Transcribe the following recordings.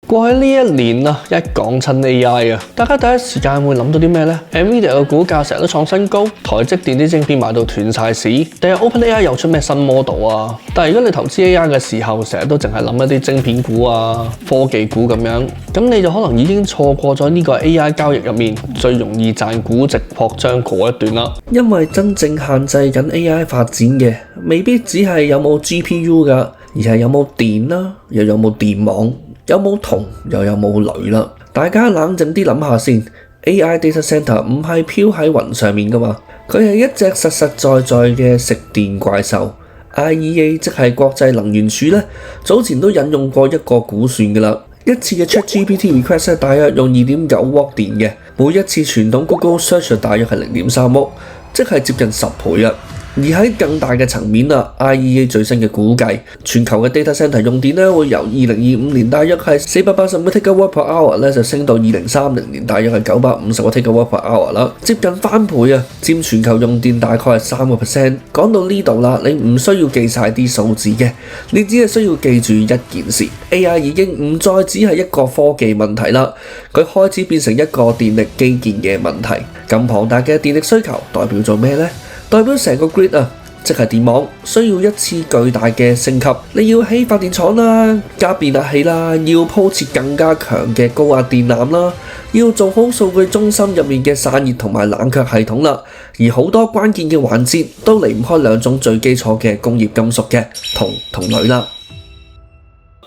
過去呢一年啊，一講親 AI 啊，大家第一時間會諗到啲咩呢？ Nvidia 嘅股價成日都創新高，台積電啲晶片賣到斷晒市，定係 OpenAI 又出咩新 model 啊？但係如果你投資 AI 嘅時候，成日都淨係諗一啲晶片股啊、科技股咁樣，咁你就可能已經錯過咗呢個 AI 交易入面最容易賺估值擴張嗰一段啦。因為真正限制緊 AI 發展嘅，未必只係有冇 GPU 㗎，而係有冇電啦，又有冇電網。有冇銅又有冇鋁啦？大家冷靜啲諗下先。AI data center 唔係飄喺雲上面噶嘛，佢係一隻實實在在嘅食電怪獸。IEA 即係國際能源署咧，早前都引用過一個估算噶啦。一次嘅 ChatGPT request 大約用2.9瓦電嘅，每一次傳統 Google Search 大約係0.3瓦，即係接近10倍啊！而喺更大嘅層面啊 ，IEA 最新嘅估計，全球嘅 data center 用電咧會由2025年大約係480個 gigawatt per hour 咧，就升到2030年大約係950個 gigawatt per hour 啦，接近翻倍啊！佔全球用電大概係3%。講到呢度啦，你唔需要記晒啲數字嘅，你只係需要記住一件事 ：AI 已經唔再只係一個科技問題啦，佢開始變成一個電力基建嘅問題。咁龐大嘅電力需求代表咗咩呢？代表成個 grid 啊，即係電網，需要一次巨大嘅升級。你要起發電廠啦，加變壓器啦，要鋪設更加強嘅高壓電纜啦，要做好數據中心入面嘅散熱同埋冷卻系統啦。而好多關鍵嘅環節都離唔開兩種最基礎嘅工業金屬嘅銅同鋁啦。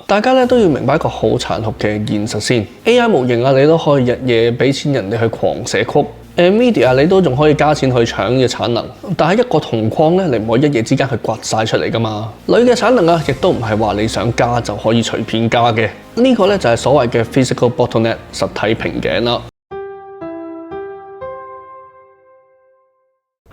大家咧都要明白一個好殘酷嘅現實先 ，AI 模型啊，你都可以日夜俾錢人哋去狂寫曲。Nvidia 你都仲可以加錢去搶嘅產能，但係一個銅礦咧，你唔可以一夜之間去掘晒出嚟噶嘛。鋁嘅產能啊，亦都唔係話你想加就可以隨便加嘅。呢個咧就係所謂嘅 physical bottleneck 實體瓶頸啦。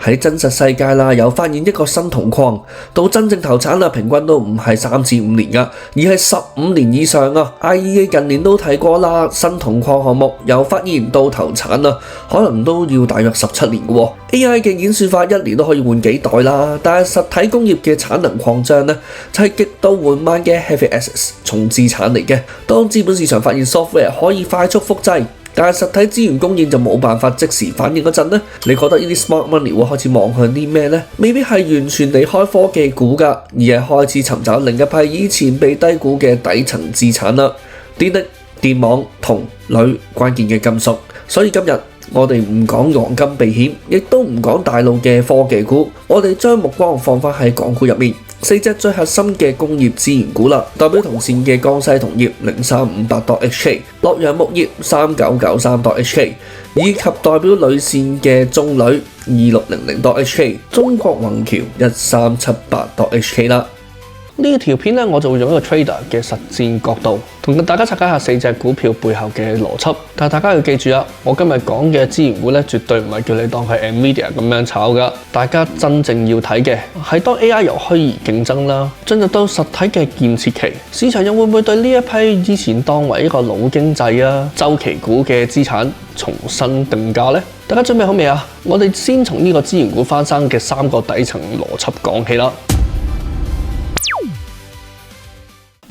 喺真實世界啦，由發現一個新銅礦到真正投產啦，平均都唔係3至5年噶，而係15年以上啊。IEA 近年都提過啦，新銅礦項目由發現到投產啊，可能都要大約17年嘅喎。AI 嘅演算法一年都可以換幾代啦，但係實體工業嘅產能擴張呢，就係極度緩慢嘅 heavy assets 重資產嚟嘅。當資本市場發現 software 可以快速複製，但係實體資源供應就冇辦法即時反應嗰陣呢，你覺得呢啲 smart money 會開始望向啲咩呢？未必係完全離開科技股㗎，而係開始尋找另一批以前被低估嘅底層資產啦。電力、電網、銅、鋁關鍵嘅金屬。所以今日我哋唔講黃金避險，亦都唔講大陸嘅科技股，我哋將目光放返喺港股入面。4隻最核心嘅工業資源股啦，代表銅線嘅江西銅業0358.HK、洛陽木業3993.HK， 以及代表鋁線嘅中鋁2600.HK、中國宏橋1378.HK 啦。呢條片咧，我就會用一個 trader 嘅實戰角度，同大家拆解下4隻股票背後嘅邏輯。但係大家要記住啊，我今日講嘅資源股咧，絕對唔係叫你當係 Nvidia 咁樣炒噶。大家真正要睇嘅係當 AI 由虛擬競爭啦，進入到實體嘅建設期，市場又會唔會對呢一批以前當為一個老經濟啊、週期股嘅資產重新定價呢？大家準備好未啊？我哋先從呢個資源股翻生嘅3個底層邏輯講起啦。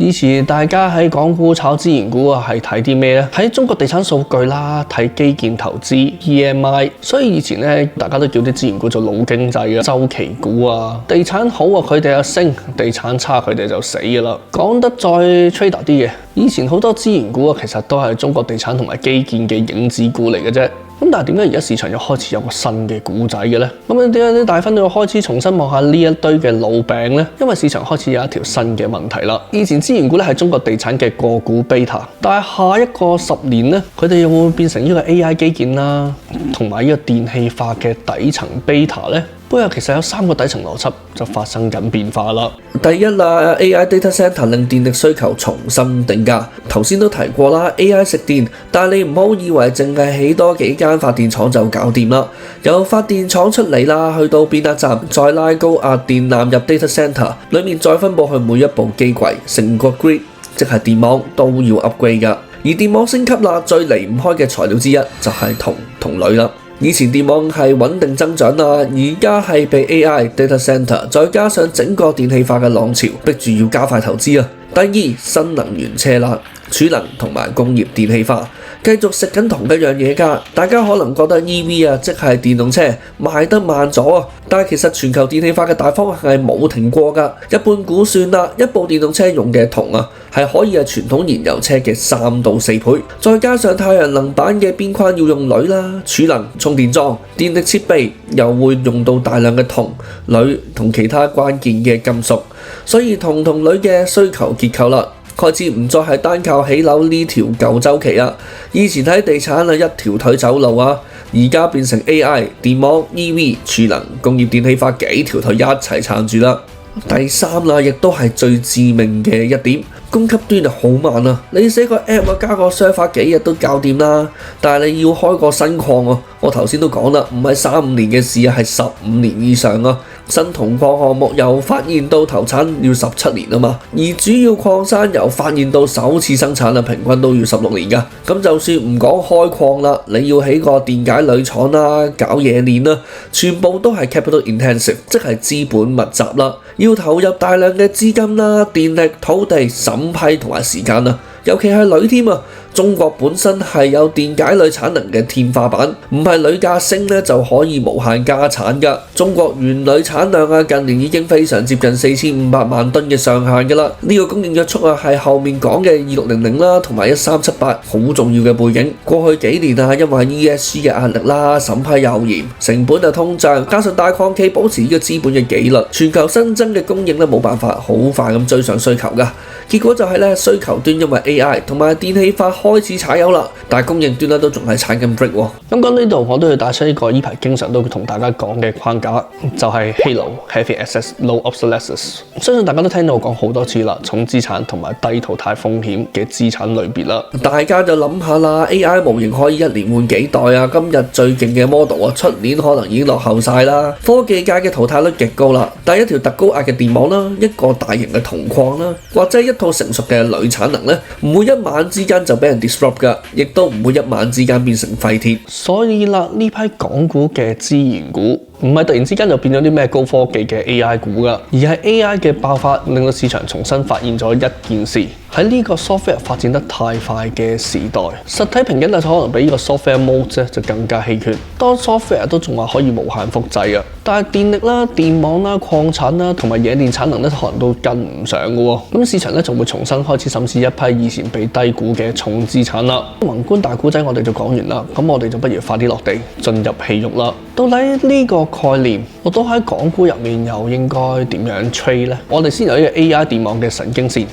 以前大家喺港股炒資源股啊，係睇啲咩咧？睇中國地產數據啦，睇基建投資 EMI。所以以前咧，大家都叫啲資源股做老經濟啊、週期股啊。地產好啊，佢哋就升；地產差，佢哋就死噶啦。講得再 trader 啲嘅，以前好多資源股啊，其實都係中國地產同埋基建嘅影子股嚟嘅啫。咁但係點解而家市場又開始有個新嘅股仔嘅咧？咁點解啲大分都開始重新望下呢一堆嘅老餅咧？因為市場開始有一條新嘅問題啦。以前資源股咧係中國地產嘅個股 beta， 但係下一個10年咧，佢哋又會變成呢個 AI 基建啦，同埋呢個電氣化嘅底層 beta 咧？背後其實有3個底層邏輯就發生緊變化啦。第一啦 ，AI data center 令電力需求重新定價。頭先都提過啦 ，AI 食電，但係你唔好以為淨係起多幾間發電廠就搞掂啦。由發電廠出嚟啦，去到變壓站，再拉高壓電纜入 data center， 裡面再分佈去每一部機櫃，成個 grid 即係電網都要 upgrade 㗎。而電網升級啦，最離唔開嘅材料之一就係銅同鋁啦。以前電網係穩定增長啦，而家係被 AI data center 再加上整個電氣化嘅浪潮逼住要加快投資啊。第二，新能源車啦，儲能同埋工業電氣化。繼續食緊同一樣嘢㗎，大家可能覺得 EV 啊，即係電動車賣得慢咗啊，但係其實全球電氣化嘅大方向係冇停過㗎。一般估算啦，一部電動車用嘅銅啊，係可以係傳統燃油車嘅3到4倍，再加上太陽能板嘅邊框要用鋁啦，儲能、充電樁、電力設備又會用到大量嘅銅、鋁同其他關鍵嘅金屬，所以銅同鋁嘅需求結構啦，開始唔再係單靠起樓呢條舊週期啦。以前睇地產啊，一條腿走路啊，而家變成 AI、電網、EV、儲能、工業電氣化幾條腿一齊撐住啦。第三啦，亦都係最致命嘅一點，供給端係好慢啊！你寫個 app 啊，加個 server 幾日都搞掂啦，但係你要開個新礦啊，我頭先都講啦，唔係3-5年嘅事啊，係15年以上啊！新銅礦項目由發現到投產要17年啊嘛，而主要礦山由發現到首次生產啊，平均都要16年㗎。咁就算唔講開礦啦，你要起個電解鋁廠啦、搞冶煉啦，全部都係 capital intensive， 即係資本密集啦，要投入大量嘅資金啦、電力、土地、審批同埋時間啦。尤其係鋁添啊！中國本身係有電解鋁產能嘅天花板，唔係鋁價升咧就可以無限加產㗎。中國原鋁產量啊，近年已經非常接近4500萬噸嘅上限㗎啦。呢個供應約束啊，係後面講嘅2600啦，同埋1378好重要嘅背景。過去幾年啊，因為 ESG 嘅壓力啦，審批又嚴，成本啊通脹，加上大礦企保持呢個資本嘅紀律，全球新增嘅供應咧冇辦法好快咁追上需求㗎。結果就係咧，需求端因為 AI 同埋電氣化開始踩油啦，但係供應端咧都仲係踩緊 brake 喎。咁講呢度，我都要帶出呢個依排經常都同大家講嘅框架，就係 HALO Heavy Assets Low Obsolescence。相信大家都聽到我講好多次啦，重資產同埋低淘汰風險嘅資產類別啦。大家就諗下啦 ，AI 模型可以1年換幾代啊？今日最勁嘅 model 啊，出年可能已經落後晒啦。科技界嘅淘汰率極高啦，但係一條特高壓嘅電網啦，一個大型嘅銅礦啦，或者一套成熟嘅鋁產能咧，唔會一晚之間就俾人 disrupt 㗎，亦都唔會一晚之間變成廢鐵。所以啦，呢批港股嘅資源股唔係突然之間就變咗啲咩高科技嘅 AI 股㗎，而係 AI 嘅爆發令到市場重新發現咗一件事。喺呢個 software 發展得太快嘅時代，實體瓶頸可能比呢個 software mode 就更加稀缺。當 software 都仲話可以無限複製啊，但係電力啦、電網啦、礦產啦同埋冶煉產能咧，可能都跟唔上嘅喎。咁市場咧就會重新開始審視一批以前被低估嘅重資產啦。宏觀大估仔我哋就講完啦，咁我哋就不如快啲落地進入戲肉啦。到底呢個概念我都喺港股入面又應該點樣 trade 呢？我哋先由呢個 AI 電網嘅神經線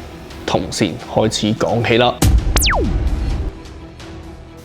銅線開始講起啦。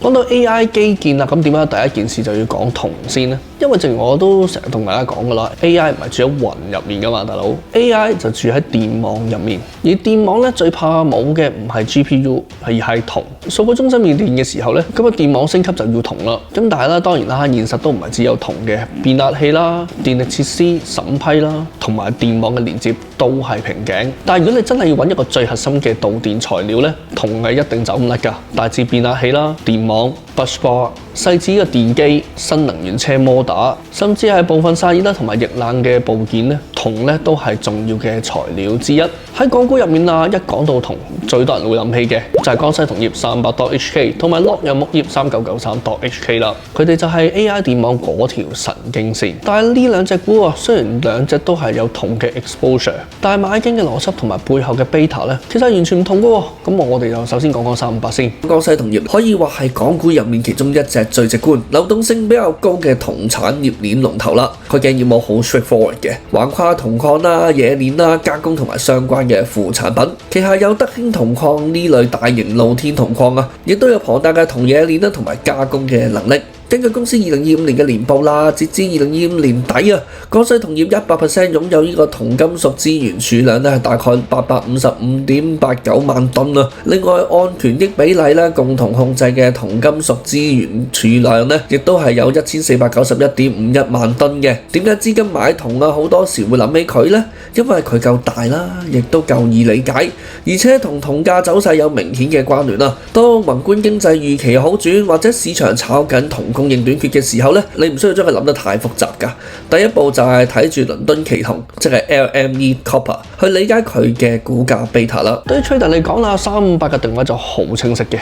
講到 AI 基建啦，咁點解第一件事就要講銅先呢？因為正如我都成日同大家講噶啦 ，AI 唔係住喺雲入面噶嘛，大佬 ，AI 就住喺電網入面。而電網咧最怕冇嘅唔係 GPU， 而係銅。數據中心變電嘅時候咧，咁啊電網升級就要銅啦。咁但係啦，當然啦，現實都唔係只有銅嘅，變壓器啦、電力設施審批啦，同埋電網嘅連接都係瓶頸。但係如果你真係要揾一個最核心嘅導電材料咧，銅係一定走唔甩㗎。大至變壓器啦、電網、busbar、細至嘅電機、新能源車摩打，甚至係部分散熱啦同埋液冷嘅部件咧，銅咧都係重要嘅材料之一。喺港股入面啊，一講到銅，最多人會諗起嘅就係江西銅業300.HK 同埋洛陽鉬業3993.HK 啦。佢哋就係 AI 電網嗰條神經線。但係呢兩隻股啊，雖然兩隻都係有銅嘅 exposure， 但係買經嘅邏輯同埋背後嘅 beta 咧，其實係完全唔同嘅喎。咁我哋就首先講講358先。江西銅業可以話係港股入面其中一隻最直觀、流動性比較高嘅銅產業鏈龍頭啦。佢嘅業務好 straightforward 嘅，橫跨銅礦啦、冶煉啦、加工同埋相關嘅副產品。旗下有德興銅礦呢類大型露天銅礦啊，亦都有龐大嘅銅冶煉啦同埋加工嘅能力。根據公司2025年嘅年報啦，截至2025年底啊，江西銅業100% 擁有呢個銅金屬資源儲量咧係大概855.89萬噸啊。另外按權益比例咧，共同控制嘅銅金屬資源儲量咧，亦都係有1491.51萬噸嘅。點解資金買銅啊？好多時會諗起佢呢？因為佢夠大啦，亦都夠易理解，而且同銅價走勢有明顯嘅關聯啦。當宏觀經濟預期好轉或者市場炒緊銅供應短缺嘅時候咧，你唔需要將佢諗得太複雜㗎。第一步就係睇住倫敦期銅，即係 LME Copper， 去理解佢嘅股價 beta 啦。對於 trader 嚟講啦，358嘅定位就好清晰嘅。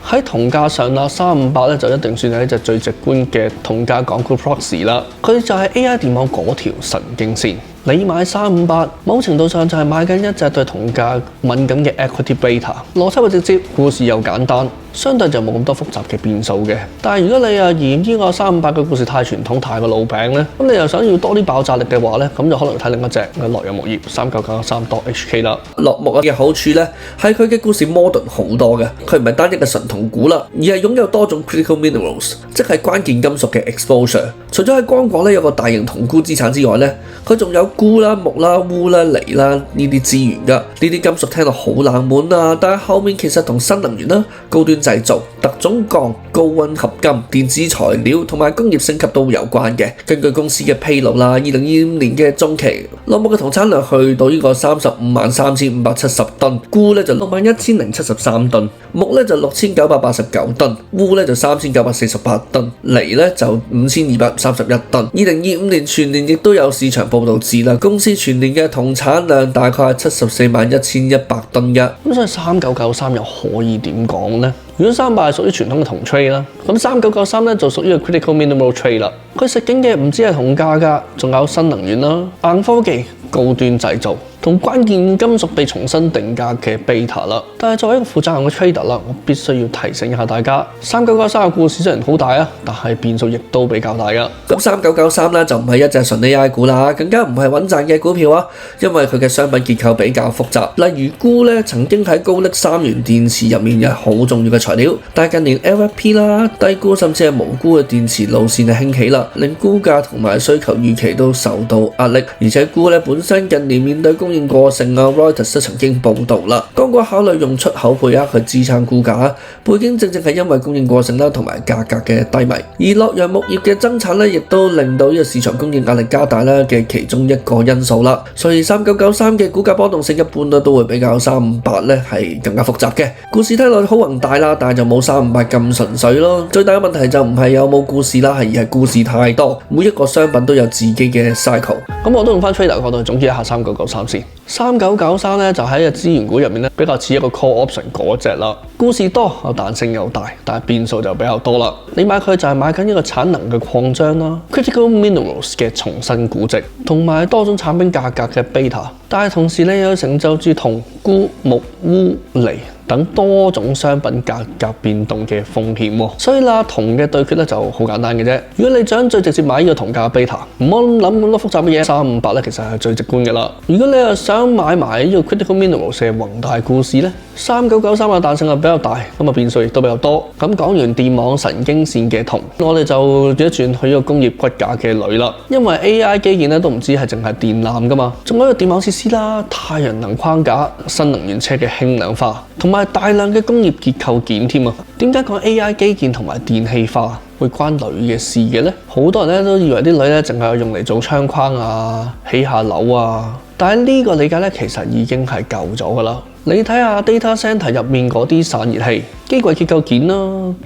喺銅價上啦，358咧就一定算係一隻最直觀嘅銅價港股 proxy 啦。佢就係 AI 電網嗰條神經線。你買358，某程度上就係買緊一隻對銅價敏感嘅 equity beta。邏輯又直接，故事又簡單，相對就冇咁多複雜嘅變數嘅。但係如果你嫌呢個358嘅故事太傳統、太過老餅咧，咁你又想要多啲爆炸力嘅話咧，咁就可能睇另一隻洛陽木業3993.HK 啦。落木嘅好處咧係佢嘅故事 modern 好多嘅，佢唔係單一嘅純銅股啦，而係擁有多種 critical minerals， 即係關鍵金屬嘅 exposure。除咗喺剛果咧有個大型銅菇資產之外咧，佢仲有鈷啦、木啦、鎢啦、鋰啦呢啲資源㗎。呢啲金屬聽落好冷門啊，但係後面其實同新能源啦、高端製造、特種鋼、高溫合金、電子材料同埋工業升級都有關嘅。根據公司嘅披露啦，2025年嘅中期，落木嘅銅產量去到呢個353570噸，鈷咧就61073噸，木咧就6989噸，鎢咧就3948噸，鋰咧就5231噸。2025年全年亦都有市場報導指啦，公司全年嘅銅產量大概係741100噸嘅。咁所以3993又可以點講呢？如果358係屬於傳統嘅銅 trade 啦，咁3993咧就屬於個 critical mineral trade 啦。佢食緊嘅唔止係銅價㗎，仲有新能源啦、硬科技、高端製造同關鍵金屬被重新定價嘅 beta 啦。但係作為一個負責任嘅 trader 啦，我必須要提醒一下大家，3993嘅故事雖然好大啊，但係變數亦都比較大㗎。咁3993咧就唔係一隻純 AI 股啦，更加唔係穩賺嘅股票啊，因為佢嘅商品結構比較複雜。例如鈷咧曾經喺高力三元電池入面係好重要嘅材料，但係近年 LFP 啦、低鈷甚至係無鈷嘅電池路線係興起啦，令鈷價同埋需求預期都受到壓力。而且鈷咧本身近年面對供應過剩啊 ，Reuters 都曾經報導啦，剛果考慮用出口配額去支撐鈷價，背景正係因為供應過剩啦同埋價格嘅低迷。而洛陽木業嘅增產咧，亦都令到呢個市場供應壓力加大啦嘅其中一個因素啦。所以3993嘅股價波動性一般都會比較358咧係更加複雜嘅。故事聽落好宏大啦，但係就冇358咁純粹咯。最大嘅問題就唔係有冇故事啦，而係故事太多，每一個商品都有自己嘅 cycle。咁我都用翻 trader 角度去總結一下3993先。3993咧就喺個資源股入面咧比較似一個 call option 嗰隻啦，故事多，彈性又大，但係變數就比較多啦。你買佢就係買緊一個產能嘅擴張啦 ，critical minerals 嘅重新估值，同埋多種產品價格嘅 beta。但係同時咧有成就住銅、鈷、木、鎢、鋰等多種商品價格變動嘅風險喎。所以啦，銅嘅對決咧就好簡單嘅啫。如果你想最直接買呢個銅價 beta，唔好諗咁多複雜嘅嘢，358咧其實係最直觀嘅啦。如果你又想買埋呢個 critical minerals 嘅宏大故事咧，3993嘅彈性係比較大，咁啊變數亦都比較多。咁講完電網神經線嘅銅，我哋就轉一轉去呢個工業骨架嘅鋁啦。因為 AI 基建咧都唔止係淨係電纜噶嘛，仲有一個電網設施啦、太陽能框架、新能源車嘅輕量化，同埋大量嘅工業結構件添啊。點解講 AI 基建同埋電氣化會關鋁嘅事嘅呢？好多人咧都以為啲鋁咧淨係用嚟做窗框啊、起下樓啊，但係呢個理解咧其實已經係舊咗噶啦。你睇下 data center 入面嗰啲散熱器、機櫃結構件啦、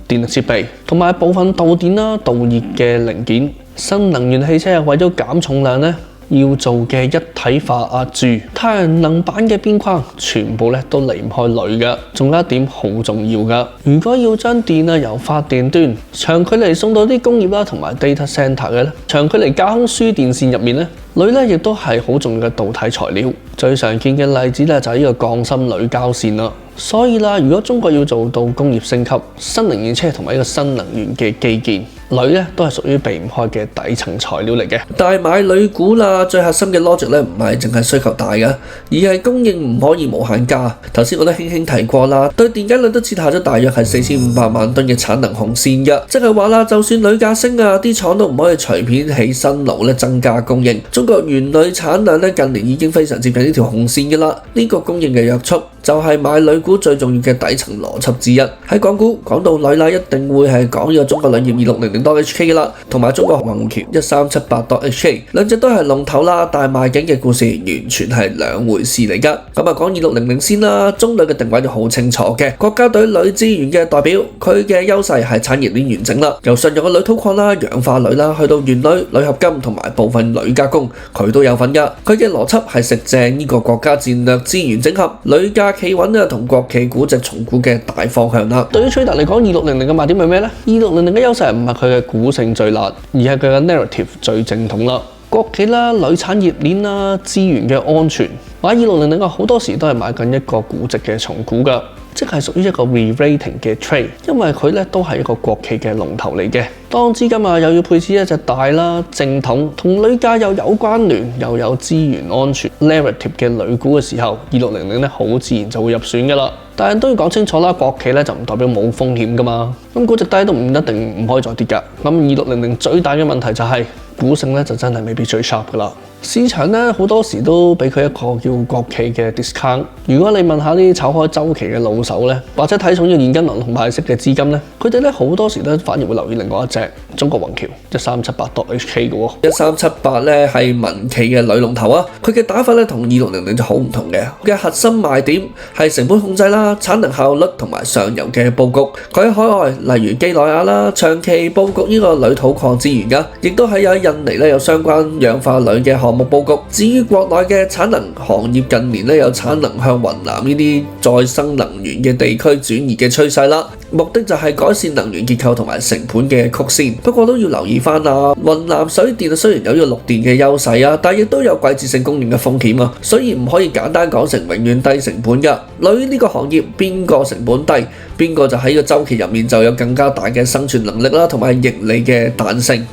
電力設備，同埋部分導電啦、導熱嘅零件，新能源汽車為咗減重量咧，要做嘅一體化壓鑄、太陽能板嘅邊框，全部咧都離唔開鋁嘅。仲有一點好重要噶，如果要將電由發電端長距離送到啲工業啦同埋 data center 嘅咧，長距離架空輸電線入面咧，鋁咧亦都係好重要嘅導體材料。最常見嘅例子咧就係呢個鋼芯鋁膠線啦。所以啦，如果中國要做到工業升級、新能源車同埋一個新能源嘅基建，鋁咧都係屬於避唔開嘅底層材料嚟嘅。但係買鋁股啦，最核心嘅 logic 咧唔係淨係需求大嘅，而係供應唔可以無限加。頭先我都輕輕提過啦，對電解量都設下咗大約係4500萬噸嘅產能紅線嘅，即係話啦，就算鋁價升啊，啲廠都唔可以隨便起新爐咧增加供應。中國原鋁產量咧近年已經非常接近呢條紅線嘅啦，呢個供應嘅約束就係買女股最重要嘅底層邏輯之一。喺港股講到女啦，一定會係講呢個中國鋁業2600.HK 啦，同埋中國宏橋1378.HK， 兩隻都係龍頭啦，但係賣緊嘅故事完全係兩回事嚟㗎。咁啊講2600先啦，中鋁嘅定位就好清楚嘅，國家隊鋁資源嘅代表，佢嘅優勢係產業鏈完整啦，由上游嘅鋁土礦啦、氧化鋁啦，去到原鋁、鋁合金同埋部分鋁加工，佢都有份㗎。佢嘅邏輯係食正呢個國家戰略資源整合、鋁價企穩啊，同國企估值重估嘅大方向啦。對於 Trader 嚟講，2600嘅賣點係咩呢？2600嘅優勢唔係佢嘅股性最辣，而係佢嘅 narrative 最正統啦。國企啦、鋁產業鏈啦、資源嘅安全，買2600好多時都係買緊一個估值嘅重估㗎，即係屬於一個 re-rating 嘅 trade， 因為佢咧都係一個國企嘅龍頭嚟嘅。當資金又要配置一隻大啦、正統同鋁價又有關聯又有資源安全 narrative 嘅鋁股嘅時候，2600咧好自然就會入選㗎啦。但係都要講清楚啦，國企咧就唔代表冇風險㗎嘛。咁估值低都唔一定唔可以再跌㗎。咁2600最大嘅問題就係股性咧就真係未必最 sharp 㗎啦。市場咧好多時都俾佢一個叫國企嘅 discount。如果你問下啲炒開週期嘅老手咧，或者睇重呢個現金流同派息嘅資金咧，佢哋咧好多時都反而會留意另外一隻中國宏橋1378.HK 嘅喎。1378咧係民企嘅女龍頭啊，佢嘅打法咧同2600就好唔同嘅。佢嘅核心賣點係成本控制啦、產能效率同埋上游嘅佈局。佢喺海外例如幾內亞啦，長期佈局呢個鋁土礦資源㗎，亦都喺印尼咧有相關氧化鋁嘅項目佈局。至於國內嘅產能行業，近年咧有產能向雲南呢啲再生能源嘅地區轉移嘅趨勢啦，目的就係改善能源結構同埋成本嘅曲線。不過都要留意翻啊，雲南水電雖然有呢個綠電嘅優勢啊，但亦都有季節性供應嘅風險啊，所以唔可以簡單講成永遠低成本㗎。鋁呢個行業邊個成本低，邊個就喺個週期入面就有更加大嘅生存能力啦，同埋盈利嘅彈性。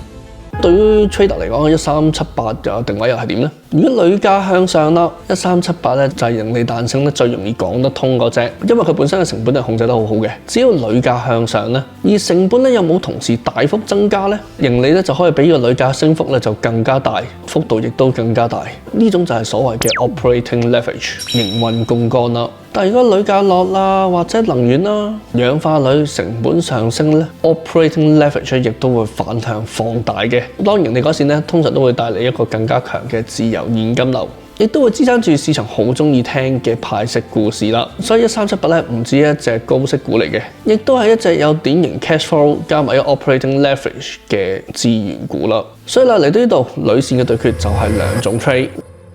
對於 Trader 嚟講，1378嘅定位又係點呢？如果鋁價向上啦，1378咧就係盈利彈性咧最容易講得通嗰隻，因為佢本身嘅成本係控制得好好嘅。只要鋁價向上咧，而成本咧又冇同時大幅增加咧，盈利咧就可以比個鋁價升幅咧就更加大，幅度亦都更加大。呢種就係所謂嘅 operating leverage 營運槓桿啦。但係如果鋁價落啦，或者能源啦、氧化鋁成本上升咧 ，operating leverage 亦都會反向放大嘅。當盈利改善咧，通常都會帶嚟一個更加強嘅自由現金流，亦都會支撐住市場好中意聽嘅派息故事啦。所以1378咧唔止一隻高息股嚟嘅，亦都係一隻有典型 cash flow 加埋一個 operating leverage 嘅資源股啦。所以啦，嚟到呢度，鋁線嘅對決就係兩種 trade。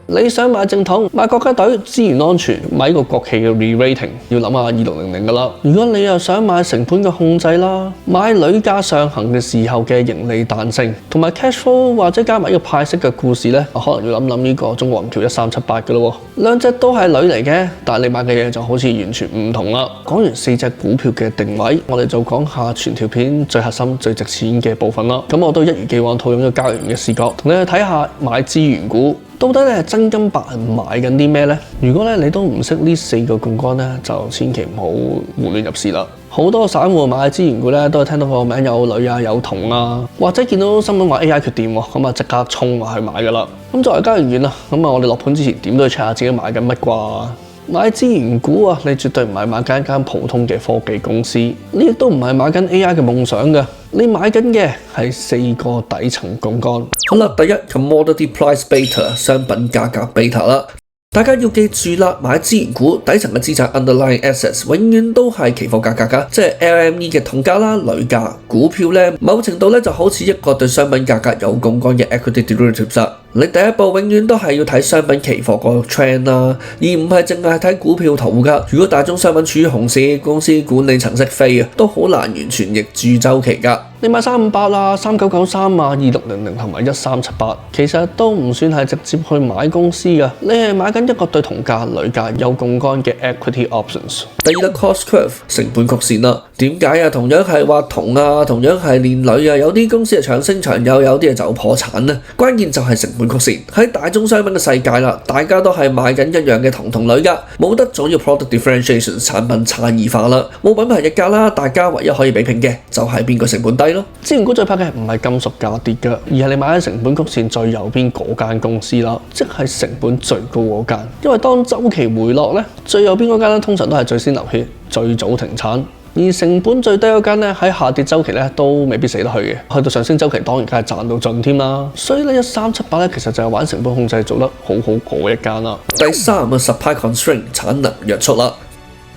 你想買正統、買國家隊、資源安全、買一個國企嘅 re-rating， 要諗下2600㗎啦。如果你又想買成本嘅控制啦，買鋁價上行嘅時候嘅盈利彈性，同埋 cash flow 或者加埋一個派息嘅故事咧，可能要諗諗呢個中國宏橋1378㗎咯。兩隻都係鋁嚟嘅，但係你買嘅嘢就好似完全唔同啦。講完4隻股票嘅定位，我哋就講下全條片最核心、最值錢嘅部分啦。咁我都一如既往套用咗交易員嘅視角，同你去睇下買資源股。到底你係真金白銀買緊啲咩呢？如果你都唔識呢4個槓桿咧，就千祈唔好胡亂入市啦。好多散戶買資源股咧，都係聽到個名有鋁啊、有銅啊，或者見到新聞話 AI 缺電喎，咁啊即刻衝去買㗎啦。咁作為交易員啊，咁我哋落盤之前點都要 check 下自己買緊乜啩？買資源股啊，你絕對唔係買緊一間普通嘅科技公司，你亦都唔係買緊 AI 嘅夢想㗎。你買緊嘅係4個底層槓桿。好啦，第一 commodity price beta 商品價格 beta 啦。大家要記住啦，買資源股底層嘅資產 underlying assets 永遠都係期貨價格㗎，即係 LME 嘅銅價啦、鋁價。股票咧，某程度咧就好似一個對商品價格有槓桿嘅 equity derivatives 啦。你第一步永遠都係要睇商品期貨個 trend 啦，而唔係淨係睇股票圖㗎。如果大宗商品處於熊市，公司管理層識飛啊，都好難完全逆住周期㗎。你買358啊、3993啊、2600同埋1378，其實都唔算係直接去買公司㗎，你係買緊一個對銅價、鋁價有槓桿嘅 equity options。第二個 cost curve 成本曲線啦，點解啊？同樣係挖銅啊，同樣係煉鋁啊，有啲公司係長升長有，有啲係就破產咧。關鍵就係成本曲線。喺大宗商品嘅世界啦，大家都係買緊一樣嘅銅同鋁㗎，冇得總要 product differentiation 產品差異化啦，冇品牌溢價啦，大家唯一可以比拼嘅就係邊個成本低咯。資源股最怕嘅唔係金屬價跌嘅，而係你買喺成本曲線最右邊嗰間公司啦，即係成本最高嗰間。因為當週期回落咧，最右邊嗰間咧通常都係最先流血、最早停產。而成本最低嗰間咧，喺下跌週期咧都未必死得去嘅，去到上升週期當然梗係賺到盡添啦。所以咧1378咧其實就係玩成本控制做得好好嗰一間啦。第3個 supply constraint 產能約束啦。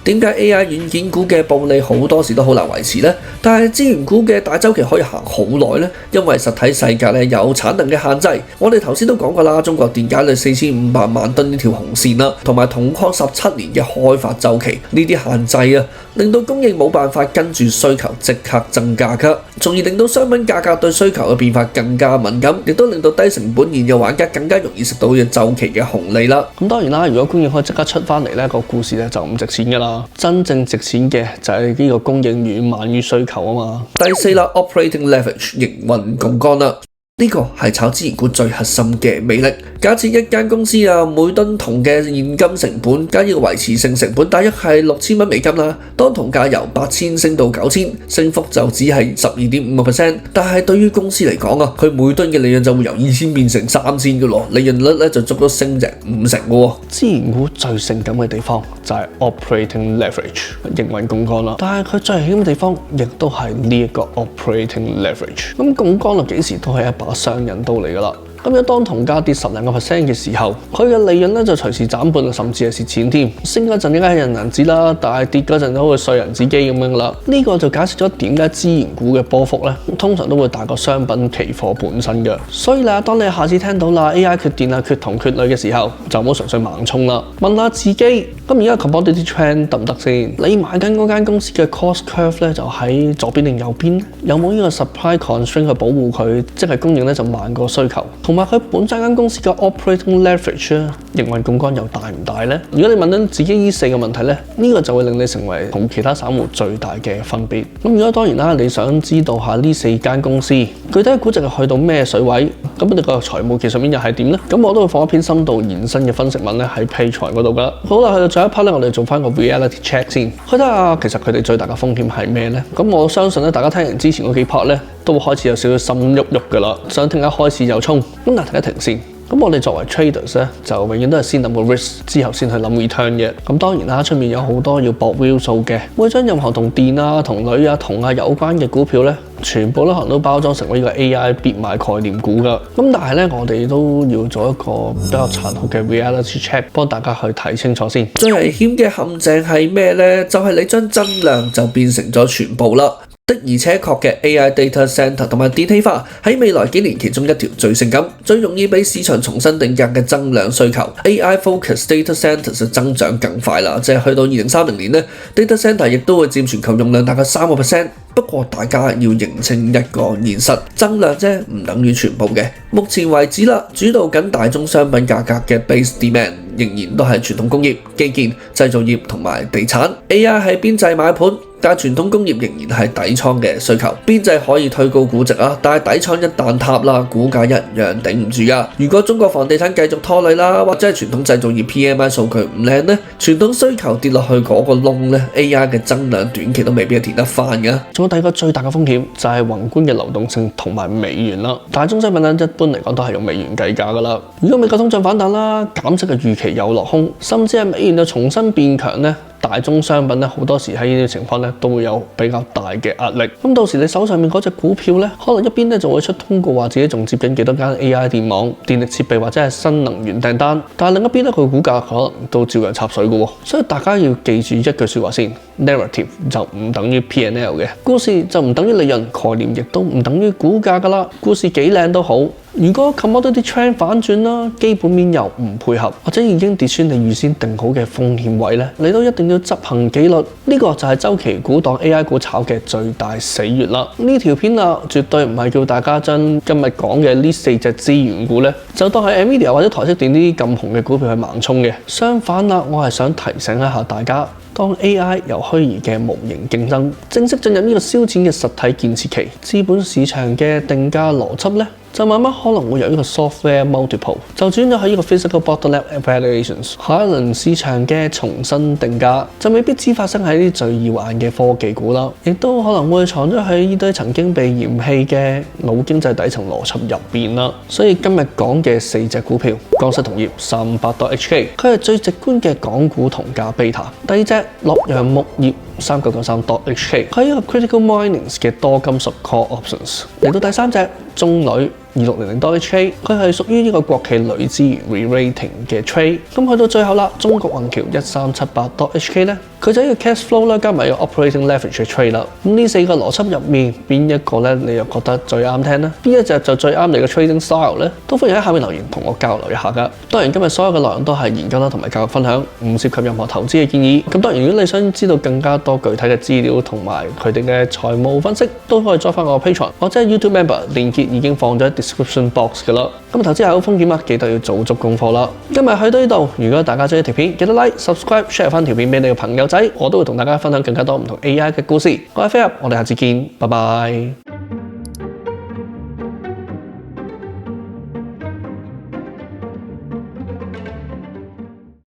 點解 AI 軟件股嘅暴利好多時都好難維持呢？但係資源股嘅大週期可以行好耐呢？因為實體世界咧有產能嘅限制。我哋頭先都講過啦，中國電解率4500萬噸呢條紅線啦，同埋銅礦17年嘅開發週期呢啲限制啊，令到供應冇辦法跟住需求即刻增加㗎，從而令到商品價格對需求嘅變化更加敏感，亦都令到低成本現有玩家更加容易食到嘅週期嘅紅利啦。咁當然啦，如果供應可以即刻出翻嚟咧，個故事咧就唔值錢㗎啦。真正值錢嘅就係呢個供應遠慢於需求啊嘛。第4啦 ，operating leverage 營運槓桿啦。呢個係炒資源股最核心嘅魅力。假設一間公司啊，每噸銅嘅現金成本加呢個維持性成本大約係6000蚊美金啦。當銅價由8000升到9000，升幅就只係12.5%。但係對於公司嚟講啊，佢每噸嘅利潤就會由2000變成3000嘅咯，利潤率咧就足足升成50%嘅喎。資源股最性感嘅地方就係 operating leverage 營運槓桿啦。但係佢最危險嘅地方亦都係呢一個 operating leverage。咁槓桿啊幾時都係一把雙刃刀嚟㗎啦。咁樣當銅價跌10零個%嘅時候，佢嘅利潤咧就隨時斬半，甚至係蝕錢添。升嗰陣梗係印銀紙啦，但係跌嗰陣都會碎銀紙機咁樣啦。呢個就解釋咗點解資源股嘅波幅咧，通常都會大過商品期貨本身嘅。所以啦，當你下次聽到啦 AI 缺電啊、缺銅、缺鋁嘅時候，就唔好純粹盲衝啦。問下自己，咁而家 commodity trend 得唔得先？你買緊嗰間公司嘅 cost curve 咧，就喺左邊定右邊？有冇呢個 supply constraint 去保護佢，即係供應咧就慢過需求？同埋佢本身間公司嘅 operating leverage 啊，營運槓桿又大唔大呢？如果你問到自己呢4個問題呢，呢個就會令你成為同其他散戶最大嘅分別。咁如果當然啦，你想知道下呢4間公司具體估值係去到咩水位，咁你個財務技術面又係點呢？咁我都會放一篇深度延伸嘅分析文咧喺 Patreon 嗰度噶。好啦，去到最後一 part 咧，我哋做翻個 reality check 先，去睇下其實佢哋最大嘅風險係咩呢？咁我相信咧，大家聽完之前嗰幾 part 咧，都會開始有少少心喐喐噶啦，想聽一開始就衝。咁但係停一停先。咁我哋作為 traders 咧，就永遠都係先諗個 risk， 之後先去諗 return 嘅。咁當然啦，出面有好多要搏 real 數嘅，會將任何同電啊、同鋁啊、銅啊有關嘅股票咧，全部都可能都包裝成為呢個 AI 必買概念股噶。咁但係咧，我哋都要做一個比較殘酷嘅 reality check， 幫大家去睇清楚先。最危險嘅陷阱係咩呢？就係你將增量就變成咗全部啦。的而且確嘅 AI data center 同埋電氣化喺未來幾年其中一條最性感、最容易俾市場重新定價嘅增量需求。AI focus data centers 嘅增長更快啦，即係去到2030年咧 ，data center 亦都會佔全球用量大概3%。不過大家要認清一個現實，增量啫唔等於全部嘅。目前為止啦，主導緊大宗商品價格嘅 base demand 仍然都係傳統工業、基建、製造業同埋地產。AI 係邊際買盤，但係傳統工業仍然係底倉嘅需求。邊際可以推高估值啊，但係底倉一旦塌啦，股價一樣頂唔住噶。如果中國房地產繼續拖累啦，或者係傳統製造業 PMI 數據唔靚呢，傳統需求跌落去嗰個窿呢 AI 嘅增量短期都未必係填得翻嘅。第二個最大嘅風險就係宏觀嘅流動性同埋美元啦。大宗商品咧一般嚟講都係用美元計價噶啦。如果美國通脹反彈啦，減息嘅預期又落空，甚至係美元又重新變強咧，大宗商品咧好多時喺呢啲情況咧都會有比較大嘅壓力。咁到時你手上面嗰隻股票咧，可能一邊咧就會出通告話自己仲接緊幾多間 AI 電網、電力設備或者係新能源訂單，但係另一邊咧佢股價可能都照樣插水嘅喎。所以大家要記住一句説話先 ，narrative 就唔等於 P&L 嘅。故事就唔等於利潤，概念亦都唔等於股價㗎啦。故事幾靚都好，如果 commodity trend 反轉啦，基本面又唔配合，或者已經跌穿你預先定好嘅風險位咧，你都一定要執行紀律。呢個就係週期股當 AI 股炒嘅最大死穴啦。呢條片啊，絕對唔係叫大家將今日講嘅呢4隻資源股咧，就當係 Nvidia 或者台積電呢啲咁紅嘅股票去盲衝嘅。相反啦，我係想提醒一下大家。當 AI 由虛擬嘅無形競爭正式進入呢個燒錢嘅實體建設期，資本市場嘅定價邏輯咧就慢慢可能會由呢個 software multiple 就轉咗喺呢個 physical bottleneck evaluations 下一輪市場嘅重新定價，就未必只發生喺啲最耀眼嘅科技股啦，亦都可能會藏咗喺呢堆曾經被嫌棄嘅老經濟底層邏輯入邊啦。所以今日講嘅4隻股票，江西銅業358.HK， 佢係最直觀嘅港股同價 beta。第二隻洛陽木業3993.HK， 佢係一個 critical minings 嘅多金屬 call options。嚟到第三隻中鋁2600.HK， 佢係屬於呢個國企鋁資源 re-rating 嘅 trade。咁去到最後啦，中國宏橋1378.HK 咧，佢就係一個 cash flow 啦，加埋一個 operating leverage 嘅 trade 啦。咁呢4個邏輯入面，邊一個咧你又覺得最啱聽呢？邊一隻就最啱你嘅 trading style 咧？都歡迎喺下面留言同我交流一下噶。當然今日所有嘅內容都係研究啦同埋教育分享，唔涉及任何投資嘅建議。咁當然如果你想知道更加多具體嘅資料同埋佢哋嘅財務分析，都可以 join 翻我嘅 Patreon 或者 YouTube member， 連結已經放咗喺 description box 噶啦。咁投資係好風險啊，記得要做足功課啦。今日去到呢度，如果大家中意條片，記得 like、subscribe、share 翻條片俾你嘅朋友仔，我都會同大家分享更加多唔同 AI 嘅故事。我係飛入，我哋下次見，拜拜。